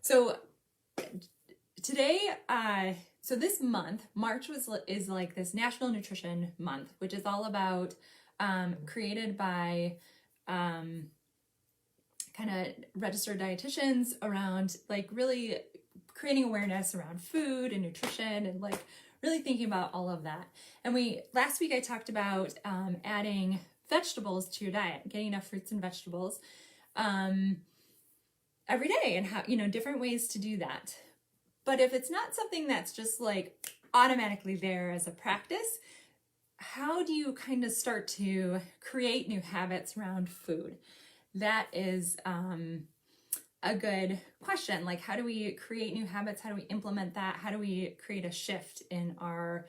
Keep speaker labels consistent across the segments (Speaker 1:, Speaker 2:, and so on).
Speaker 1: So today, so this month, March is like this National Nutrition Month, which is all about, created by kind of registered dietitians around like really creating awareness around food and nutrition and like really thinking about all of that. And last week I talked about adding vegetables to your diet, getting enough fruits and vegetables every day, and how, different ways to do that. But if it's not something that's just like automatically there as a practice, how do you kind of start to create new habits around food? That is a good question. Like, how do we create new habits? How do we implement that? How do we create a shift in our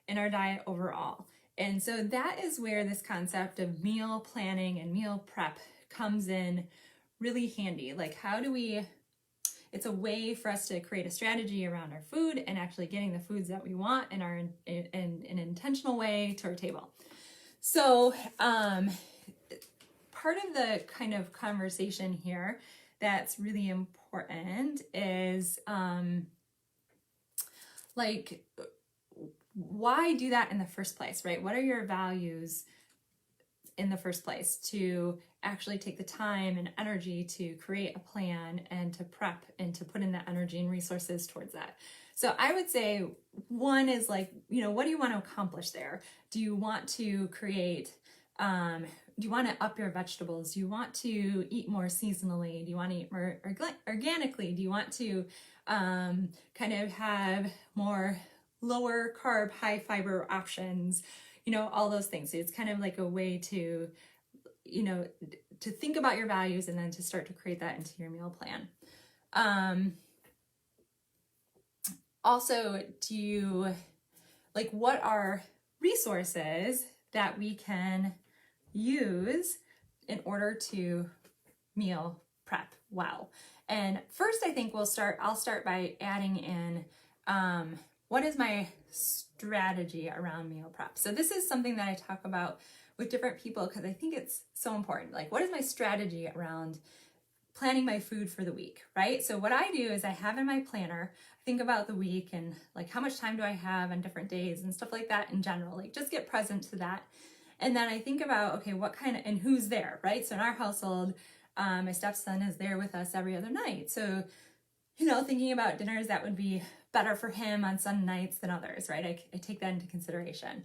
Speaker 1: diet overall? And so that is where this concept of meal planning and meal prep comes in really handy. Like, it's a way for us to create a strategy around our food and actually getting the foods that we want in an intentional way to our table. So part of the kind of conversation here that's really important is like, why do that in the first place, right? What are your values in the first place to actually take the time and energy to create a plan and to prep and to put in that energy and resources towards that? So I would say one is like, what do you want to accomplish there? Do you want to create, do you want to up your vegetables? Do you want to eat more seasonally? Do you want to eat more organically? Do you want to kind of have more lower carb, high fiber options? All those things. So it's kind of like a way to, to think about your values and then to start to create that into your meal plan. Also, what are resources that we can use in order to meal prep well? And first, I think I'll start by adding in, what is my strategy around meal prep? So this is something that I talk about with different people because I think it's so important. Like, what is my strategy around planning my food for the week, right? So what I do is I have in my planner, I think about the week and like how much time do I have on different days and stuff like that in general, like just get present to that. And then I think about, okay, what kind of, and who's there, right? So in our household, my stepson is there with us every other night. So, thinking about dinners that would be better for him on some nights than others, right? I take that into consideration.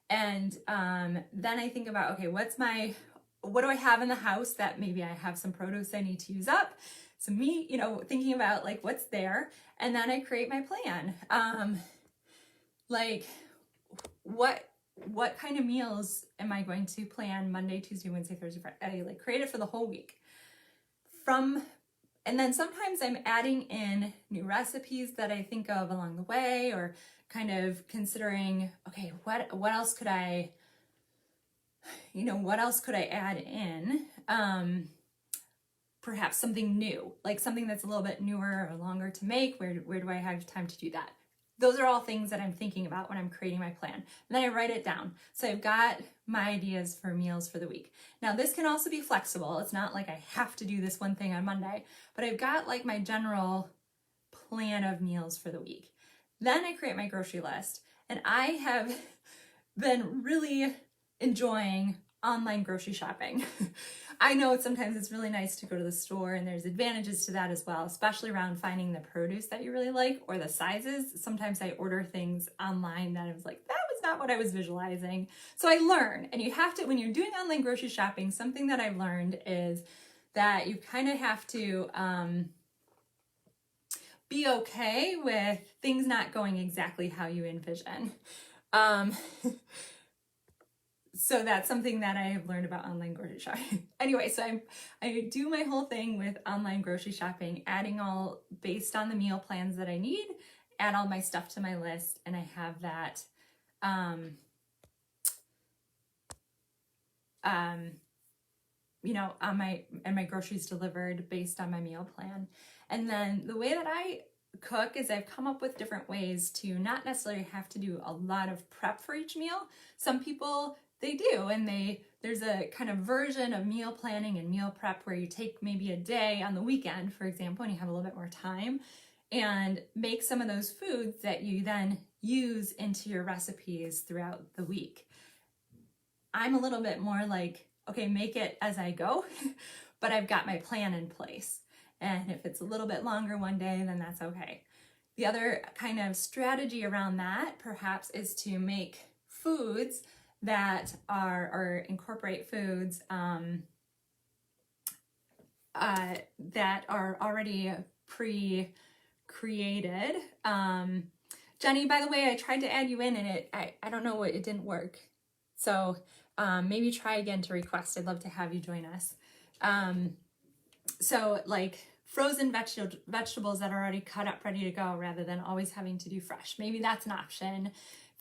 Speaker 1: And then I think about, okay, what do I have in the house that maybe I have some produce I need to use up? So thinking about like what's there, and then I create my plan. Like what kind of meals am I going to plan Monday, Tuesday, Wednesday, Thursday, Friday? I like create it for the whole week. And then sometimes I'm adding in new recipes that I think of along the way, or kind of considering, okay, what else could I add in? Perhaps something new, like something that's a little bit newer or longer to make. Where do I have time to do that? Those are all things that I'm thinking about when I'm creating my plan. And then I write it down. So I've got my ideas for meals for the week. Now this can also be flexible. It's not like I have to do this one thing on Monday, but I've got like my general plan of meals for the week. Then I create my grocery list, and I have been really enjoying online grocery shopping. I know sometimes it's really nice to go to the store, and there's advantages to that as well, especially around finding the produce that you really like or the sizes. Sometimes I order things online that I was like, that was not what I was visualizing. So I learn, and you have to, when you're doing online grocery shopping, something that I've learned is that you kind of have to be okay with things not going exactly how you envision. So that's something that I have learned about online grocery shopping. Anyway, so I do my whole thing with online grocery shopping, adding all based on the meal plans that I need, add all my stuff to my list, and I have that on my groceries delivered based on my meal plan. And then the way that I cook is I've come up with different ways to not necessarily have to do a lot of prep for each meal. Some people they do. And there's a kind of version of meal planning and meal prep where you take maybe a day on the weekend, for example, and you have a little bit more time, and make some of those foods that you then use into your recipes throughout the week. I'm a little bit more like, okay, make it as I go, but I've got my plan in place. And if it's a little bit longer one day, then that's okay. The other kind of strategy around that perhaps is to make foods that are, or incorporate foods that are already pre-created. Jenny, by the way, I tried to add you in and I don't know what, it didn't work. So maybe try again to request. I'd love to have you join us. So like frozen vegetables that are already cut up, ready to go, rather than always having to do fresh. Maybe that's an option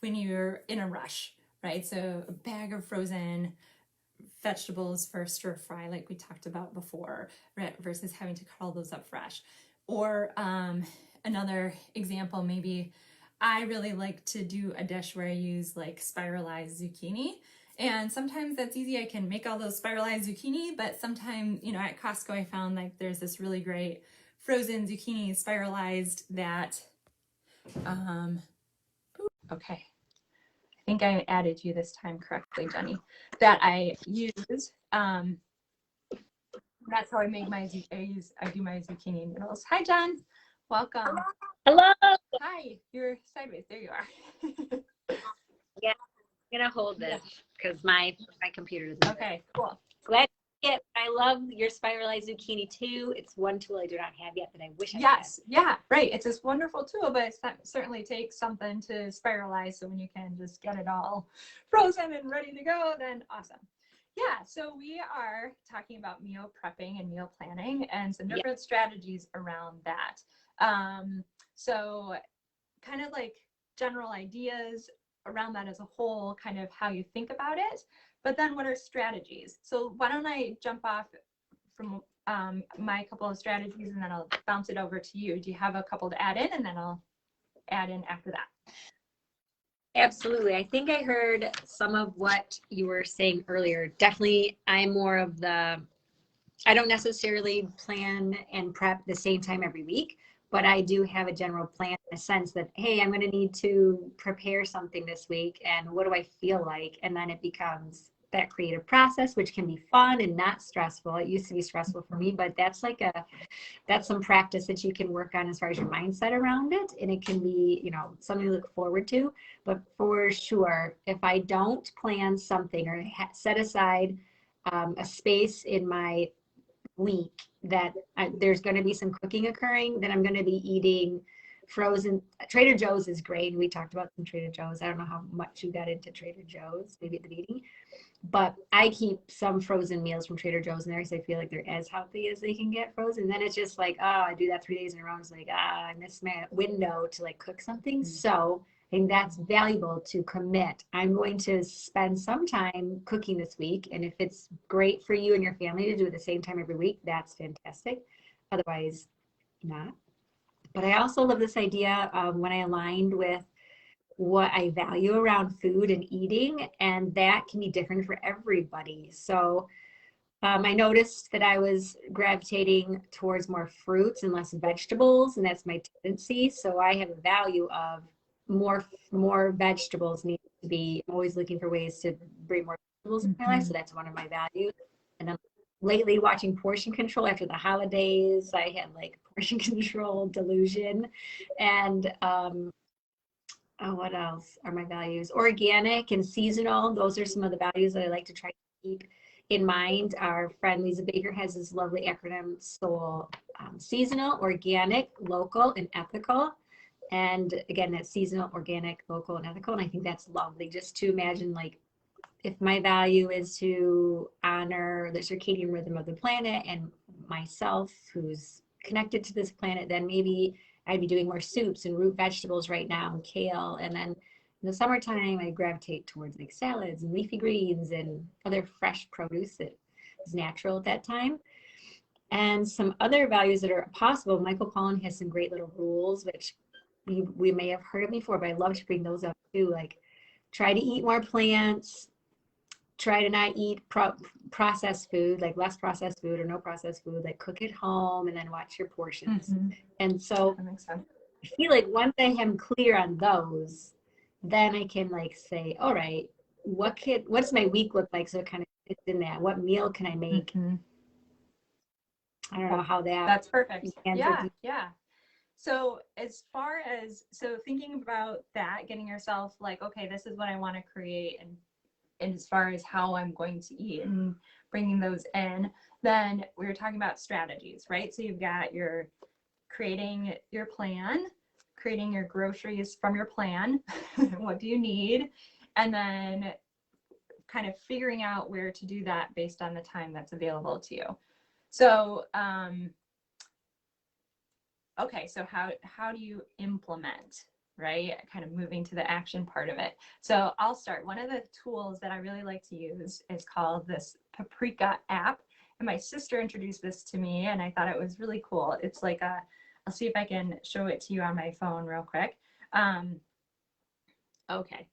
Speaker 1: when you're in a rush, right? So a bag of frozen vegetables for stir fry, like we talked about before, right? Versus having to cut all those up fresh. Or another example, maybe I really like to do a dish where I use like spiralized zucchini. And sometimes that's easy. I can make all those spiralized zucchini, but sometimes, you know, at Costco, I found like there's this really great frozen zucchini spiralized that, okay. I think I added you this time correctly, Jenny, that I use. That's how I make my, I do my zucchini noodles. Hi, John. Welcome.
Speaker 2: Hello.
Speaker 1: Hi, you're sideways. There you are.
Speaker 2: Yeah, I'm gonna hold this because my computer doesn't.
Speaker 1: Okay, cool.
Speaker 2: Glad to get. I love your spiralized zucchini too. It's one tool I do not have yet that I wish I had.
Speaker 1: Yes, yeah, right. It's this wonderful tool, but it certainly takes something to spiralize. So when you can just get it all frozen and ready to go, then awesome. Yeah, so we are talking about meal prepping and meal planning and some different strategies around that. So kind of like general ideas around that as a whole, kind of how you think about it, but then what are strategies? So why don't I jump off from my couple of strategies and then I'll bounce it over to you. Do you have a couple to add in, and then I'll add in after that?
Speaker 2: Absolutely. I think I heard some of what you were saying earlier. Definitely, I'm more of the, I don't necessarily plan and prep the same time every week, but I do have a general plan in a sense that, hey, I'm going to need to prepare something this week, and what do I feel like? And then it becomes that creative process, which can be fun and not stressful. It used to be stressful for me, but that's some practice that you can work on as far as your mindset around it. And it can be, you know, something to look forward to. But for sure, if I don't plan something or set aside a space in my week that there's going to be some cooking occurring, then I'm going to be eating frozen. Trader Joe's is great. We talked about some Trader Joe's. I don't know how much you got into Trader Joe's, maybe at the meeting, but I keep some frozen meals from Trader Joe's in there because I feel like they're as healthy as they can get frozen. And then it's just like, oh, I do that 3 days in a row. It's like, I missed my window to like cook something. So I think that's valuable to commit. I'm going to spend some time cooking this week. And if it's great for you and your family to do it at the same time every week, that's fantastic. Otherwise, not. But I also love this idea of when I aligned with what I value around food and eating, and that can be different for everybody. So I noticed that I was gravitating towards more fruits and less vegetables, and that's my tendency. So I have a value of more vegetables need to be. I'm always looking for ways to bring more vegetables in my life, so that's one of my values. And then lately watching portion control after the holidays, I had like portion control delusion, and what else are my values? Organic and seasonal. Those are some of the values that I like to try to keep in mind. Our friend Lisa Baker has this lovely acronym: SOUL, seasonal, organic, local, and ethical. And again, that's seasonal, organic, local, and ethical. And I think that's lovely, just to imagine, like, if my value is to honor the circadian rhythm of the planet and myself, who's connected to this planet, then maybe I'd be doing more soups and root vegetables right now, and kale. And then in the summertime, I gravitate towards like salads and leafy greens and other fresh produce that is natural at that time. And some other values that are possible, Michael Pollan has some great little rules, which we may have heard of before, but I love to bring those up too. Like, try to eat more plants, try to not eat processed food, like less processed food or no processed food, like cook at home and then watch your portions.
Speaker 1: Mhm.
Speaker 2: And so
Speaker 1: That makes sense.
Speaker 2: I feel like once I am clear on those, then I can like say, all right, what's my week look like? So it kind of fits in that. What meal can I make?
Speaker 1: Mhm.
Speaker 2: I don't know how that
Speaker 1: That's perfect.
Speaker 2: lands with
Speaker 1: Yeah,
Speaker 2: you.
Speaker 1: yeah. So as far as so thinking about that, getting yourself like, okay, this is what I want to create, and as far as how I'm going to eat and bringing those in, then we were talking about strategies, right? So you've got your creating your plan, creating your groceries from your plan. What do you need? And then kind of figuring out where to do that based on the time that's available to you. So, okay, so how do you implement, right? Kind of moving to the action part of it. So I'll start. One of the tools that I really like to use is called this Paprika app. And my sister introduced this to me, and I thought it was really cool. It's like I'll see if I can show it to you on my phone real quick. Okay.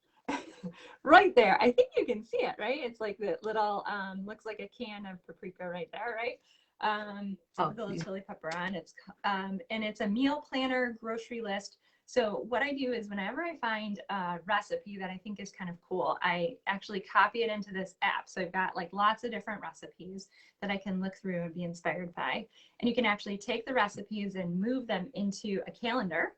Speaker 1: Right there. I think you can see it, right? It's like the little, looks like a can of paprika right there, right?
Speaker 2: Oh,
Speaker 1: With a little chili pepper on. And it's a meal planner grocery list. So what I do is whenever I find a recipe that I think is kind of cool, I actually copy it into this app. So I've got like lots of different recipes that I can look through and be inspired by. And you can actually take the recipes and move them into a calendar,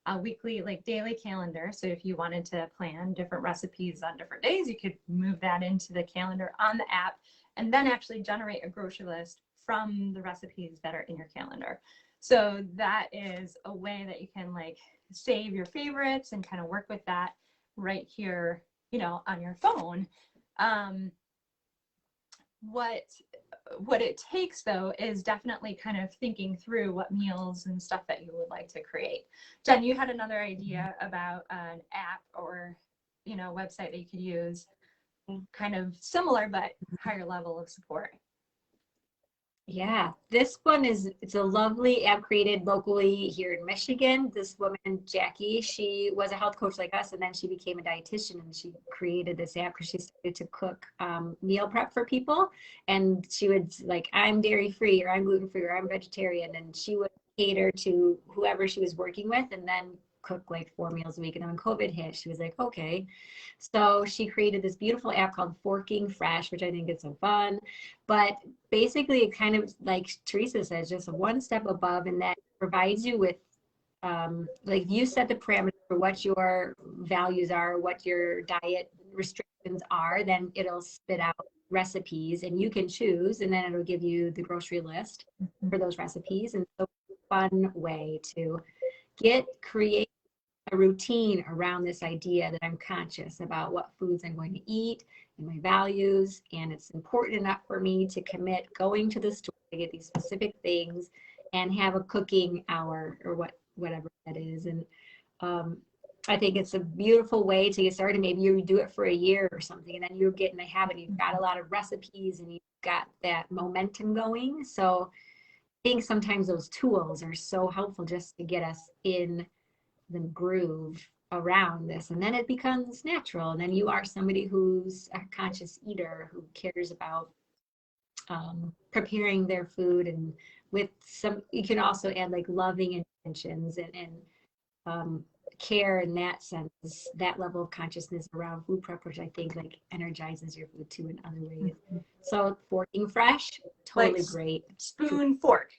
Speaker 1: a weekly, like daily calendar. So if you wanted to plan different recipes on different days, you could move that into the calendar on the app and then actually generate a grocery list from the recipes that are in your calendar. So that is a way that you can like save your favorites and kind of work with that right here, on your phone. Um, what what it takes though is definitely kind of thinking through what meals and stuff that you would like to create. Jen, you had another idea about an app or website that you could use, kind of similar but higher level of support.
Speaker 2: yeah, this one it's a lovely app created locally here in Michigan. This woman, Jackie, she was a health coach like us, and then she became a dietitian, and she created this app because she started to cook meal prep for people. And she would like, I'm dairy free, or I'm gluten free, or I'm vegetarian, and she would cater to whoever she was working with, and then cook like 4 meals a week. And then when COVID hit, she was like, okay. So she created this beautiful app called Forking Fresh, which I think is so fun. But basically, it kind of like Teresa says, just one step above, and that provides you with like you set the parameters for what your values are, what your diet restrictions are, then it'll spit out recipes and you can choose, and then it'll give you the grocery list for those recipes. And so fun way to create a routine around this idea that I'm conscious about what foods I'm going to eat and my values. And it's important enough for me to commit going to the store to get these specific things and have a cooking hour or whatever that is. And I think it's a beautiful way to get started. Maybe you do it for a year or something, and then you're getting a habit. You've got a lot of recipes and you've got that momentum going. So I think sometimes those tools are so helpful just to get us in the groove around this, and then it becomes natural, and then you are somebody who's a conscious eater who cares about preparing their food, and with some you can also add like loving intentions and care in that sense, that level of consciousness around food prep, which I think like energizes your food too in other ways. So Forking Fresh, totally
Speaker 1: Like
Speaker 2: great.
Speaker 1: spoon, fork,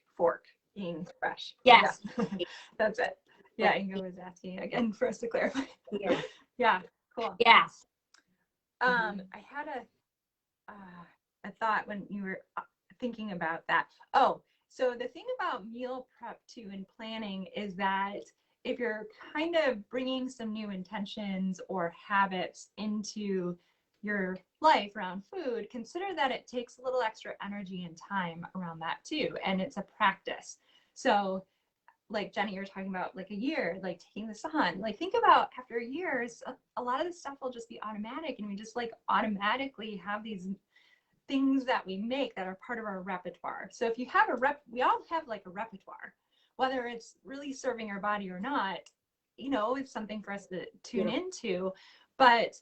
Speaker 1: being fresh.
Speaker 2: Yes.
Speaker 1: Yeah. That's it. Yeah, Inga was asking again for us to clarify.
Speaker 2: Yeah.
Speaker 1: Yeah, cool.
Speaker 2: Yes.
Speaker 1: I had a thought when you were thinking about that. Oh, so the thing about meal prep too and planning is that if you're kind of bringing some new intentions or habits into your life around food, consider that it takes a little extra energy and time around that too, and it's a practice. So like Jenny, you're talking about like a year, like taking this on, like think about after years, a lot of this stuff will just be automatic, and we just like automatically have these things that we make that are part of our repertoire. So if you have we all have like a repertoire, whether it's really serving our body or not, it's something for us to tune into. But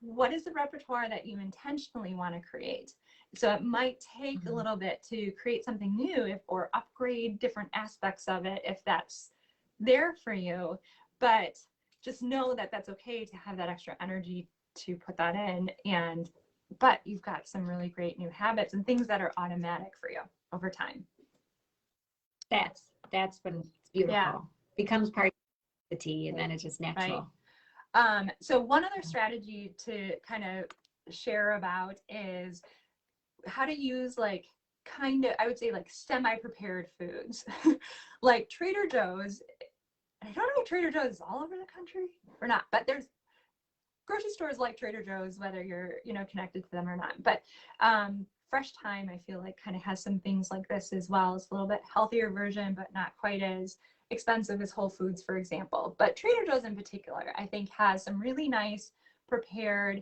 Speaker 1: what is the repertoire that you intentionally want to create? So it might take a little bit to create something new or upgrade different aspects of it if that's there for you. But just know that that's okay to have that extra energy to put that in. But you've got some really great new habits and things that are automatic for you over time.
Speaker 2: That's been beautiful.
Speaker 1: Yeah.
Speaker 2: Becomes part of the tea, and then it's just natural.
Speaker 1: Right. So one other strategy to kind of share about is how to use like I would say like semi-prepared foods. Like Trader Joe's. I don't know if Trader Joe's is all over the country or not, but there's grocery stores like Trader Joe's, whether you're, connected to them or not. But Fresh Thyme, I feel like, kind of has some things like this as well. It's a little bit healthier version, but not quite as expensive as Whole Foods, for example. But Trader Joe's in particular, I think, has some really nice prepared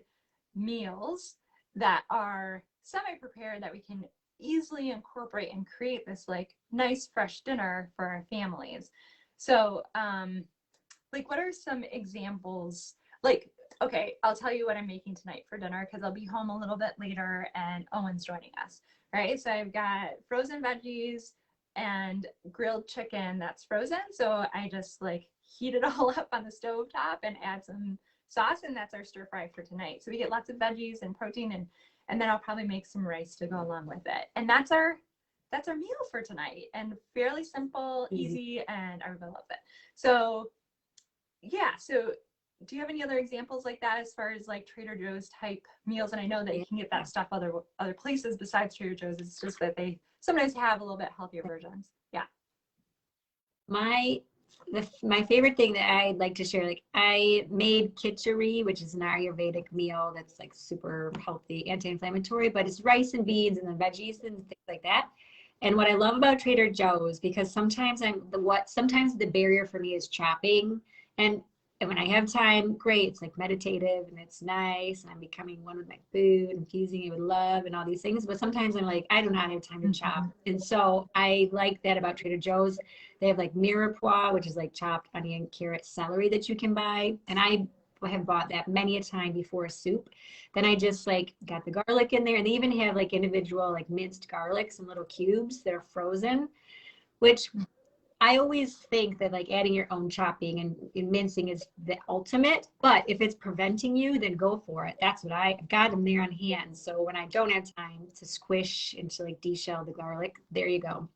Speaker 1: meals that are semi-prepared that we can easily incorporate and create this like nice fresh dinner for our families. So like what are some examples? Like, okay, I'll tell you what I'm making tonight for dinner because I'll be home a little bit later and Owen's joining us, right? So I've got frozen veggies and grilled chicken that's frozen. So I just like heat it all up on the stove top and add some sauce, and that's our stir fry for tonight. So we get lots of veggies and protein, and then I'll probably make some rice to go along with it. And that's our meal for tonight, and fairly simple, easy, and everybody loves it. So yeah, so do you have any other examples like that as far as like Trader Joe's type meals? And I know that you can get that stuff other places besides Trader Joe's. It's just that they sometimes have a little bit healthier versions. Yeah.
Speaker 2: My favorite thing that I'd like to share, like I made khichdi, which is an Ayurvedic meal that's like super healthy, anti-inflammatory, but it's rice and beans and then veggies and things like that. And what I love about Trader Joe's, because sometimes sometimes the barrier for me is chopping. And when I have time, great, it's like meditative and it's nice. And I'm becoming one with my food, infusing it with love and all these things. But sometimes I'm like, I do not have time to chop. And so I like that about Trader Joe's. They have like mirepoix, which is like chopped onion, carrot, celery that you can buy. And I have bought that many a time before a soup. Then I just like got the garlic in there. And they even have like individual like minced garlics in little cubes that are frozen, which I always think that like adding your own chopping and mincing is the ultimate, but if it's preventing you, then go for it. That's what I've got them there on hand. So when I don't have time to squish and to like deshell the garlic, there you go.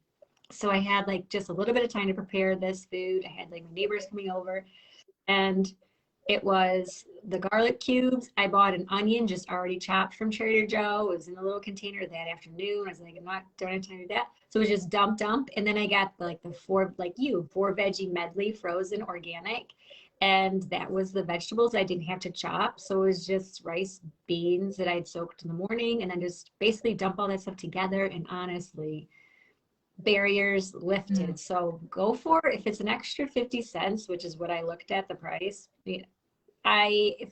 Speaker 2: So I had like just a little bit of time to prepare this food. I had like my neighbors coming over, and it was the garlic cubes. I bought an onion just already chopped from Trader Joe. It was in a little container that afternoon. I was like, don't have time to do that. So it was just dump. And then I got the four veggie medley, frozen, organic. And that was the vegetables I didn't have to chop. So it was just rice, beans that I'd soaked in the morning, and then just basically dump all that stuff together. And honestly, barriers lifted. So go for it. If it's an extra 50 cents, which is what I looked at the price,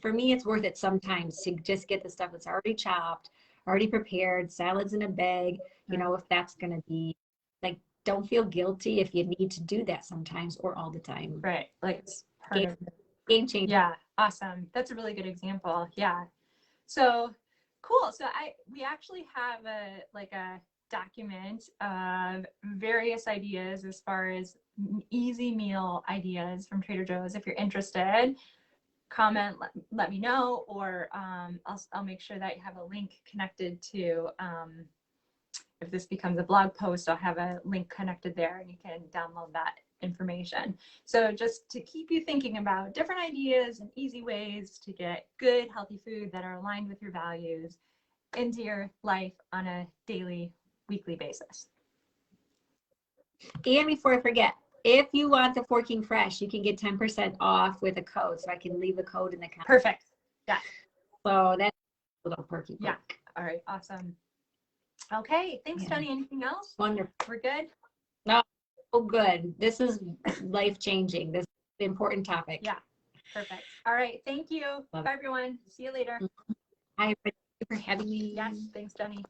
Speaker 2: for me, it's worth it sometimes to just get the stuff that's already chopped, already prepared, salads in a bag, if that's going to be like, don't feel guilty if you need to do that sometimes or all the time.
Speaker 1: Right. Like it's part of
Speaker 2: game changer.
Speaker 1: Yeah. Awesome. That's a really good example. Yeah. So cool. So we actually have a document of various ideas as far as easy meal ideas from Trader Joe's. If you're interested, comment, let me know, or I'll make sure that you have a link connected to, if this becomes a blog post, I'll have a link connected there and you can download that information. So just to keep you thinking about different ideas and easy ways to get good, healthy food that are aligned with your values into your life on a daily, weekly basis.
Speaker 2: And before I forget, if you want the Forking Fresh, you can get 10% off with a code. So I can leave a code in the comments.
Speaker 1: Perfect. Yeah.
Speaker 2: So that's a little perky.
Speaker 1: Yeah. All right. Awesome. Okay. Thanks, Tony. Anything else?
Speaker 2: Wonderful.
Speaker 1: We're good?
Speaker 2: No. Oh, good. This is life-changing. This is an important topic.
Speaker 1: Yeah. Perfect. All right. Thank you. Bye, everyone. See you later.
Speaker 2: Hi, thank you for having me.
Speaker 1: Yes. Thanks, Tony.